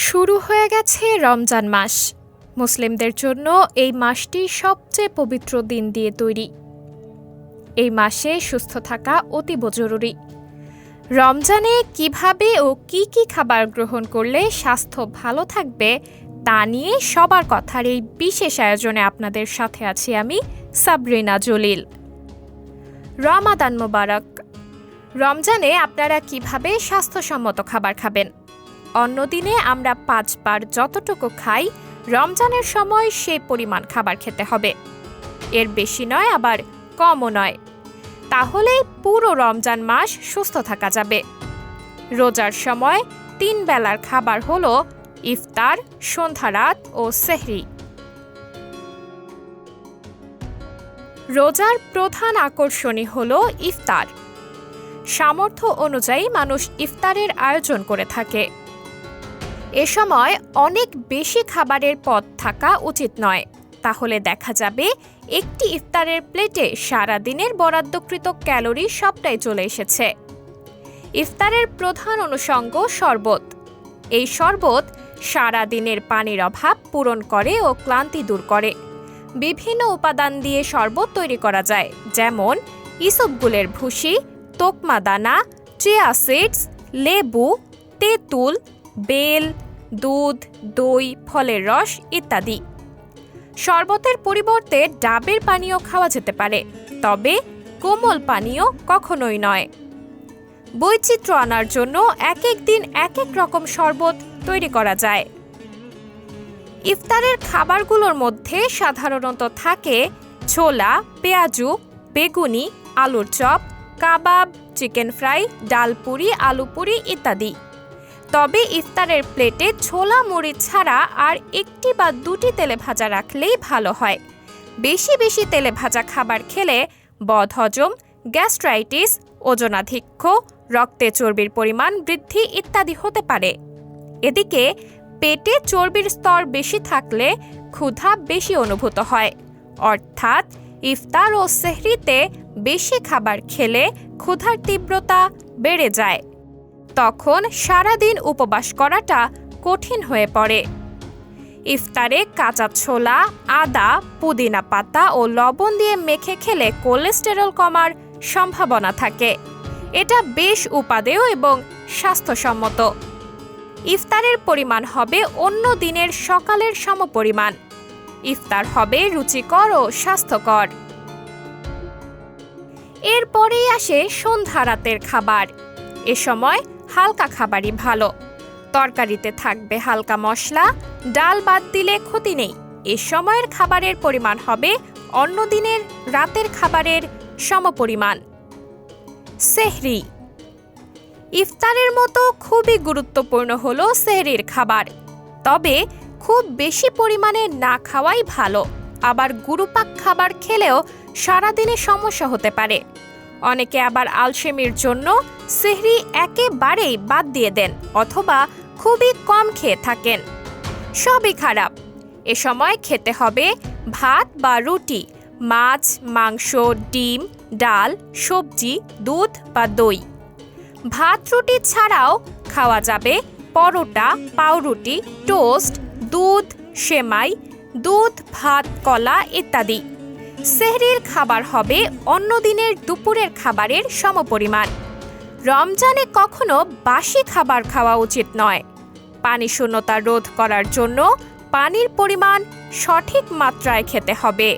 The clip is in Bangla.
শুরু হয়ে গেছে রমজান মাস। মুসলিমদের জন্য এই মাসটি সবচেয়ে পবিত্র দিন দিয়ে তৈরি। এই মাসে সুস্থ থাকা অতীব জরুরি। রমজানে কিভাবে ও কি খাবার গ্রহণ করলে স্বাস্থ্য ভালো থাকবে তা নিয়ে সবার কথার এই বিশেষ আয়োজনে আপনাদের সাথে আছি আমি, সাবরিনা জলিল। রমাদান মোবারক। রমজানে আপনারা কিভাবে স্বাস্থ্যসম্মত খাবার খাবেন? অন্যদিনে আমরা 5 বার যতটুকু খাই, রমজানের সময় সেই পরিমাণ খাবার খেতে হবে। এর বেশি নয়, আবার কমও নয়। তাহলেই পুরো রমজান মাস সুস্থ থাকা যাবে। রোজার সময় 3 বেলার খাবার হলো ইফতার, সন্ধ্যারাত ও সেহরি। রোজার প্রধান আকর্ষণই হলো ইফতার। সামর্থ্য অনুযায়ী মানুষ ইফতারের আয়োজন করে থাকে। এ সময় অনেক বেশি খাবারের পদ থাকা উচিত নয়, তাহলে দেখা যাবে একটি ইফতারের প্লেটে সারাদিনের বরাদ্দকৃত ক্যালোরি সবটাই চলে এসেছে। ইফতারের প্রধান অনুষঙ্গ শরবত। এই শরবত সারাদিনের পানির অভাব পূরণ করে ও ক্লান্তি দূর করে। বিভিন্ন উপাদান দিয়ে শরবত তৈরি করা যায়, যেমন ইসবগুলের ভুসি, তোকমা দানা, চিয়া সিডস, লেবু, তেঁতুল, বেল, দুধ, দই, ফলের রস ইত্যাদি। শরবতের পরিবর্তে ডাবের পানীয় খাওয়া যেতে পারে, তবে কোমল পানীয় কখনোই নয়। বৈচিত্র্য আনার জন্য এক এক দিন এক এক রকম শরবত তৈরি করা যায়। ইফতারের খাবারগুলোর মধ্যে সাধারণত থাকে ছোলা, পেঁয়াজু, বেগুনি, আলুর চপ, কাবাব, চিকেন ফ্রাই, ডালপুরি, আলুপুরি ইত্যাদি। তবে ইফতারের প্লেটে ছোলা মরিচ ছাড়া আর 1টি বা 2টি তেলে ভাজা রাখলেই ভালো হয়। বেশি বেশি তেলে ভাজা খাবার খেলে বদহজম, গ্যাস্ট্রাইটিস, ওজনাধিক্য, রক্তে চর্বির পরিমাণ বৃদ্ধি ইত্যাদি হতে পারে। এদিকে পেটে চর্বির স্তর বেশি থাকলে ক্ষুধা বেশি অনুভূত হয়, অর্থাৎ ইফতার ও সেহরিতে বেশি খাবার খেলে ক্ষুধার তীব্রতা বেড়ে যায়। তখন সারাদিন উপবাস করাটা কঠিন হয়ে পড়ে। ইফতারে কাঁচা ছোলা, আদা, পুদিনা পাতা ও লবণ দিয়ে মেখে খেলে কোলেস্টেরল কমার সম্ভাবনা থাকে। এটা বেশ উপাদেয় এবং স্বাস্থ্যসম্মত। ইফতারের পরিমাণ হবে অন্য দিনের সকালের সমপরিমাণ। ইফতার হবে রুচিকর ও স্বাস্থ্যকর। এরপরেই আসে সন্ধ্যারাতের খাবার। এ সময় হালকা খাবারই ভালো। তরকারিতে থাকবে হালকা মশলা, ডাল বাদ দিলে ক্ষতি নেই। এ সময়ের খাবারের পরিমাণ হবে অন্য দিনের রাতের খাবারের সমপরিমাণ। সেহরি। ইফতারের মতো খুবই গুরুত্বপূর্ণ হলো সেহরির খাবার, তবে খুব বেশি পরিমাণে না খাওয়াই ভালো। আবার গুরুপাক খাবার খেলেও সারাদিনে সমস্যা হতে পারে। অনেকে আবার আলসেমির জন্য সেহরি একেবারেই বাদ দিয়ে দেন অথবা খুবই কম খেয়ে থাকেন। সবই খারাপ। এ সময় খেতে হবে ভাত বা রুটি, মাছ, মাংস, ডিম, ডাল, সবজি, দুধ বা দই। ভাত রুটি ছাড়াও খাওয়া যাবে পরোটা, পাউরুটি, টোস্ট, দুধ, সেমাই, দুধ, ভাত, কলা ইত্যাদি। সেহরির খাবার হবে অন্য দিনের দুপুরের খাবারের সমপরিমাণ। রমজানে কখনো বাসি খাবার খাওয়া উচিত নয়। পানি শূন্যতা রোধ করার জন্য পানির পরিমাণ সঠিক মাত্রায় খেতে হবে।